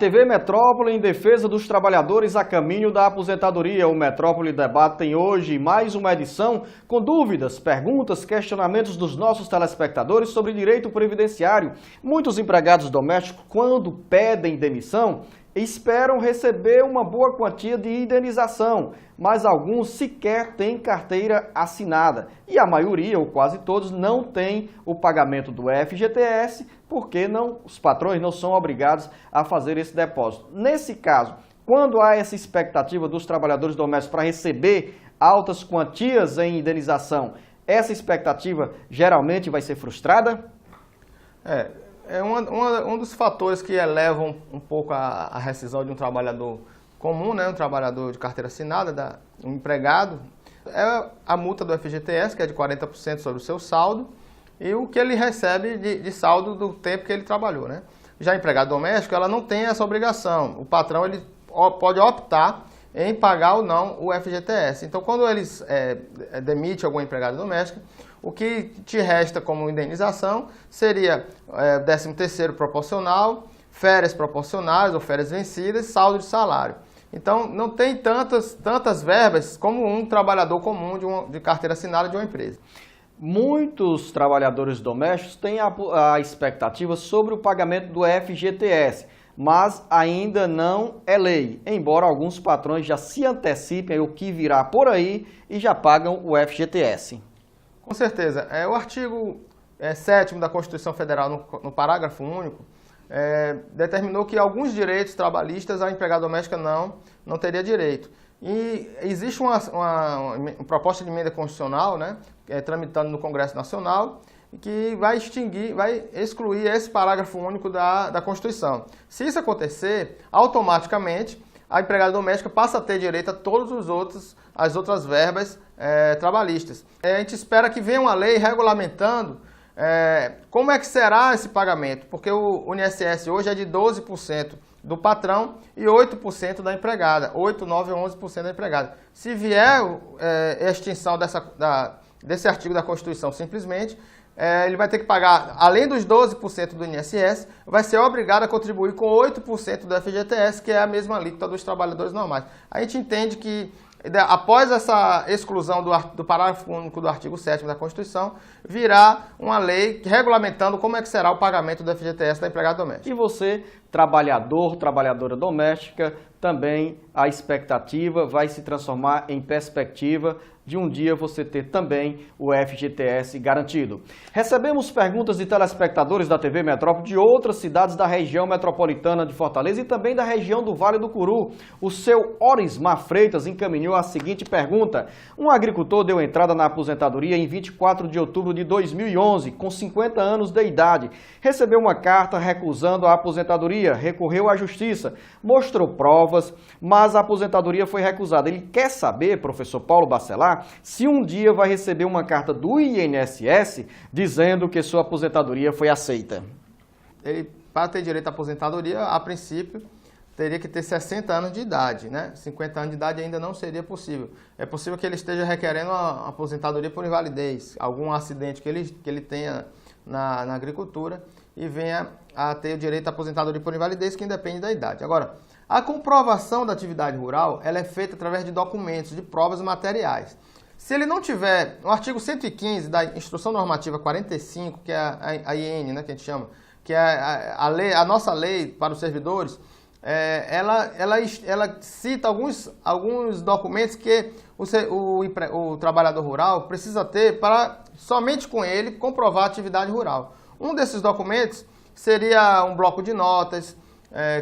TV Metrópole em defesa dos trabalhadores a caminho da aposentadoria. O Metrópole Debate tem hoje mais uma edição com dúvidas, perguntas, questionamentos dos nossos telespectadores sobre direito previdenciário. Muitos empregados domésticos, quando pedem demissão, esperam receber uma boa quantia de indenização, mas alguns sequer têm carteira assinada. E a maioria, ou quase todos, não têm o pagamento do FGTS, porque os patrões não são obrigados a fazer esse depósito. Nesse caso, quando há essa expectativa dos trabalhadores domésticos para receber altas quantias em indenização, essa expectativa geralmente vai ser frustrada? É um dos fatores que elevam um pouco a rescisão de um trabalhador comum, né, um trabalhador de carteira assinada, um empregado, é a multa do FGTS, que é de 40% sobre o seu saldo, e o que ele recebe de saldo do tempo que ele trabalhou, né? Já empregado doméstico, ela não tem essa obrigação. O patrão ele pode optar em pagar ou não o FGTS. Então, quando eles demitem algum empregado doméstico, o que te resta como indenização seria 13º proporcional, férias proporcionais ou férias vencidas, saldo de salário. Então, não tem tantas verbas como um trabalhador comum de carteira assinada de uma empresa. Muitos trabalhadores domésticos têm a expectativa sobre o pagamento do FGTS, mas ainda não é lei, embora alguns patrões já se antecipem ao que virá por aí e já pagam o FGTS. Com certeza. O artigo 7º da Constituição Federal, no parágrafo único, determinou que alguns direitos trabalhistas a empregada doméstica não teria direito. E existe uma proposta de emenda constitucional, né, tramitando no Congresso Nacional, que vai excluir esse parágrafo único da Constituição. Se isso acontecer, automaticamente a empregada doméstica passa a ter direito a todas as outras verbas trabalhistas. A gente espera que venha uma lei regulamentando como é que será esse pagamento, porque o INSS hoje é de 12% do patrão e 8% da empregada, 8, 9 ou 11% da empregada. Se vier a extinção desse artigo da Constituição simplesmente, ele vai ter que pagar, além dos 12% do INSS, vai ser obrigado a contribuir com 8% do FGTS, que é a mesma alíquota dos trabalhadores normais. A gente entende que, após essa exclusão do parágrafo único do artigo 7º da Constituição, virá uma lei regulamentando como é que será o pagamento do FGTS da empregada doméstica. E você, trabalhador, trabalhadora doméstica, também a expectativa vai se transformar em perspectiva de um dia você ter também o FGTS garantido. Recebemos perguntas de telespectadores da TV Metrópole de outras cidades da região metropolitana de Fortaleza e também da região do Vale do Curu. O seu Orismar Freitas encaminhou a seguinte pergunta. Um agricultor deu entrada na aposentadoria em 24 de outubro de 2011, com 50 anos de idade. Recebeu uma carta recusando a aposentadoria, recorreu à justiça, mostrou provas, mas a aposentadoria foi recusada. Ele quer saber, professor Paulo Bacelar, se um dia vai receber uma carta do INSS dizendo que sua aposentadoria foi aceita. Ele, para ter direito à aposentadoria, a princípio, teria que ter 60 anos de idade, né? 50 anos de idade ainda não seria possível. É possível que ele esteja requerendo a aposentadoria por invalidez, algum acidente que ele tenha na agricultura e venha a ter o direito à aposentadoria por invalidez, que independe da idade. Agora, a comprovação da atividade rural ela é feita através de documentos, de provas materiais. Se ele não tiver, no artigo 115 da Instrução Normativa 45, que é a IN, né, que a gente chama, que é a nossa lei para os servidores, ela cita alguns documentos que o trabalhador rural precisa ter para, somente com ele, comprovar a atividade rural. Um desses documentos seria um bloco de notas,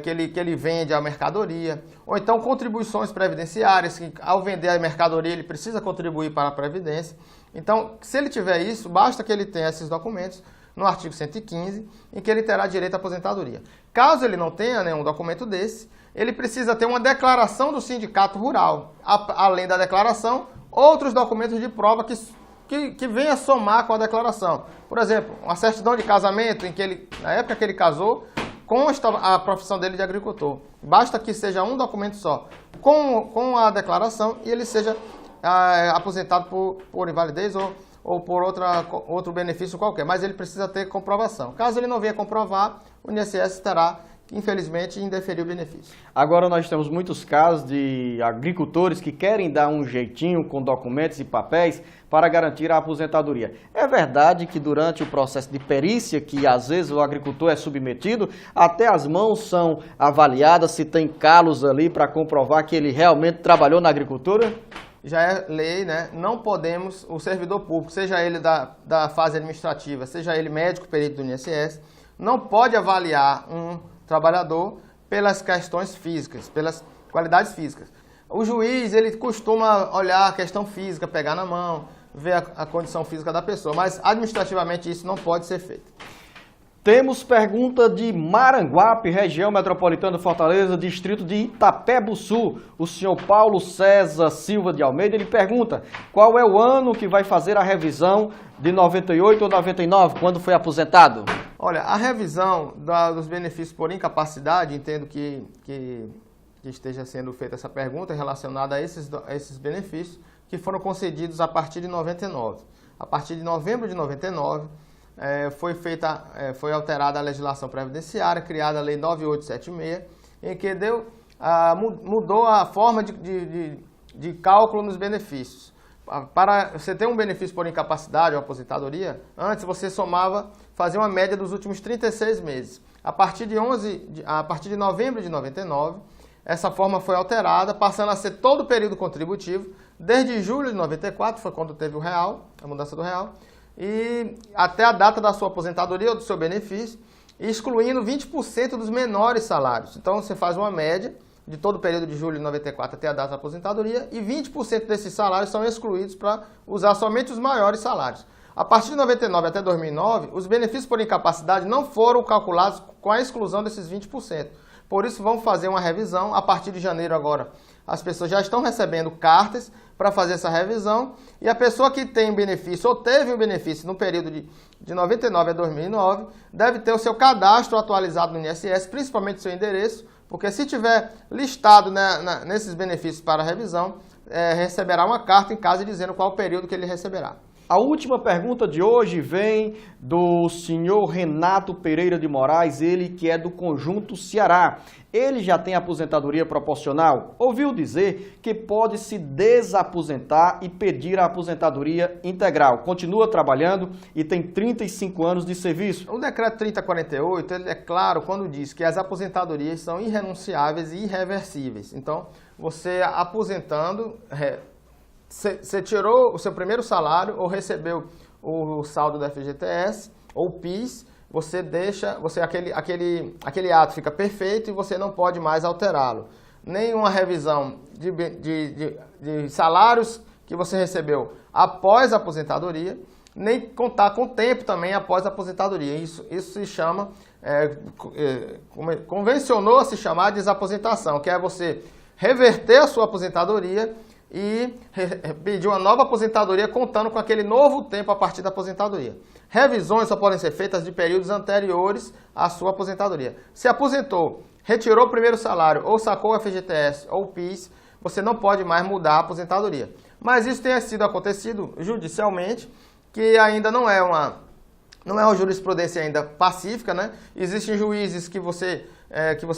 que ele vende a mercadoria, ou então contribuições previdenciárias, que ao vender a mercadoria ele precisa contribuir para a Previdência. Então, se ele tiver isso, basta que ele tenha esses documentos no artigo 115, em que ele terá direito à aposentadoria. Caso ele não tenha nenhum documento desse, ele precisa ter uma declaração do sindicato rural. Além da declaração, outros documentos de prova que venha somar com a declaração. Por exemplo, uma certidão de casamento, em que na época que ele casou, consta a profissão dele de agricultor. Basta que seja um documento só, com a declaração, e ele seja aposentado por invalidez ou por outro benefício qualquer. Mas ele precisa ter comprovação. Caso ele não venha comprovar, o INSS terá infelizmente, indeferiu o benefício. Agora nós temos muitos casos de agricultores que querem dar um jeitinho com documentos e papéis para garantir a aposentadoria. É verdade que durante o processo de perícia, que às vezes o agricultor é submetido, até as mãos são avaliadas se tem calos ali para comprovar que ele realmente trabalhou na agricultura? Já é lei, né? Não podemos, o servidor público, seja ele da fase administrativa, seja ele médico, perito do INSS, não pode avaliar um trabalhador pelas questões físicas, pelas qualidades físicas. O juiz, ele costuma olhar a questão física, pegar na mão, ver a condição física da pessoa, mas administrativamente isso não pode ser feito. Temos pergunta de Maranguape, região metropolitana de Fortaleza, distrito de Itapé-Bussu. O senhor Paulo César Silva de Almeida, ele pergunta qual é o ano que vai fazer a revisão de 98 ou 99, quando foi aposentado? Olha, a revisão dos benefícios por incapacidade, entendo que esteja sendo feita essa pergunta relacionada a esses benefícios que foram concedidos a partir de 99. A partir de novembro de 99, foi alterada a legislação previdenciária, criada a Lei 9876, em que mudou a forma de cálculo nos benefícios. Para você ter um benefício por incapacidade ou aposentadoria, antes você fazia uma média dos últimos 36 meses. A partir de novembro de 99, essa forma foi alterada, passando a ser todo o período contributivo, desde julho de 94, foi quando teve a mudança do real, e até a data da sua aposentadoria ou do seu benefício, excluindo 20% dos menores salários. Então você faz uma média de todo o período de julho de 94 até a data da aposentadoria e 20% desses salários são excluídos para usar somente os maiores salários. A partir de 99 até 2009, os benefícios por incapacidade não foram calculados com a exclusão desses 20%. Por isso vamos fazer uma revisão. A partir de janeiro agora, as pessoas já estão recebendo cartas para fazer essa revisão, e a pessoa que tem benefício ou teve um benefício no período de 99 a 2009 deve ter o seu cadastro atualizado no INSS, principalmente o seu endereço, porque se tiver listado nesses benefícios para revisão, receberá uma carta em casa dizendo qual o período que ele receberá. A última pergunta de hoje vem do senhor Renato Pereira de Moraes, ele que é do Conjunto Ceará. Ele já tem aposentadoria proporcional. Ouviu dizer que pode se desaposentar e pedir a aposentadoria integral. Continua trabalhando e tem 35 anos de serviço. O decreto 3048, ele é claro quando diz que as aposentadorias são irrenunciáveis e irreversíveis. Então, você aposentando, você tirou o seu primeiro salário ou recebeu o saldo do FGTS ou PIS, aquele ato fica perfeito e você não pode mais alterá-lo. Nenhuma revisão de salários que você recebeu após a aposentadoria, nem contar com o tempo também após a aposentadoria. Isso se chama, convencionou a se chamar de desaposentação, que é você reverter a sua aposentadoria e pedir uma nova aposentadoria contando com aquele novo tempo a partir da aposentadoria. Revisões só podem ser feitas de períodos anteriores à sua aposentadoria. Se aposentou, retirou o primeiro salário ou sacou o FGTS ou o PIS, você não pode mais mudar a aposentadoria. Mas isso tem sido acontecido judicialmente, que ainda não é uma jurisprudência ainda pacífica, né? Existem juízes que você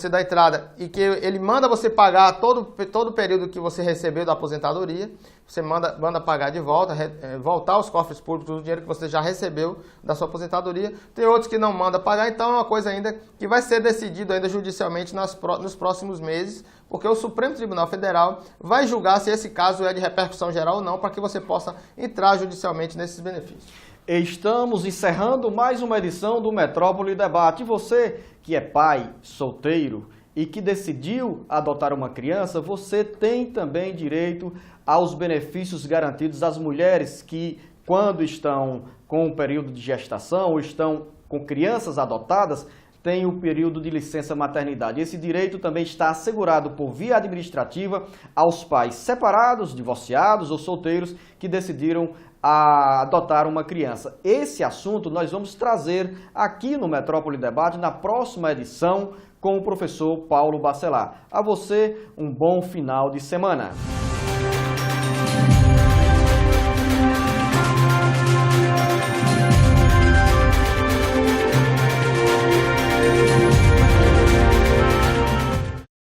dá entrada e que ele manda você pagar todo o período que você recebeu da aposentadoria, você manda pagar de volta, voltar aos cofres públicos o dinheiro que você já recebeu da sua aposentadoria. Tem outros que não manda pagar, então é uma coisa ainda que vai ser decidido ainda judicialmente nos próximos meses, porque o Supremo Tribunal Federal vai julgar se esse caso é de repercussão geral ou não, para que você possa entrar judicialmente nesses benefícios. Estamos encerrando mais uma edição do Metrópole Debate. E você que é pai, solteiro e que decidiu adotar uma criança, você tem também direito aos benefícios garantidos às mulheres que, quando estão com o período de gestação ou estão com crianças adotadas, têm o período de licença maternidade. Esse direito também está assegurado por via administrativa aos pais separados, divorciados ou solteiros que decidiram adotar uma criança. Esse assunto nós vamos trazer aqui no Metrópole Debate na próxima edição com o professor Paulo Bacelar. A você, um bom final de semana.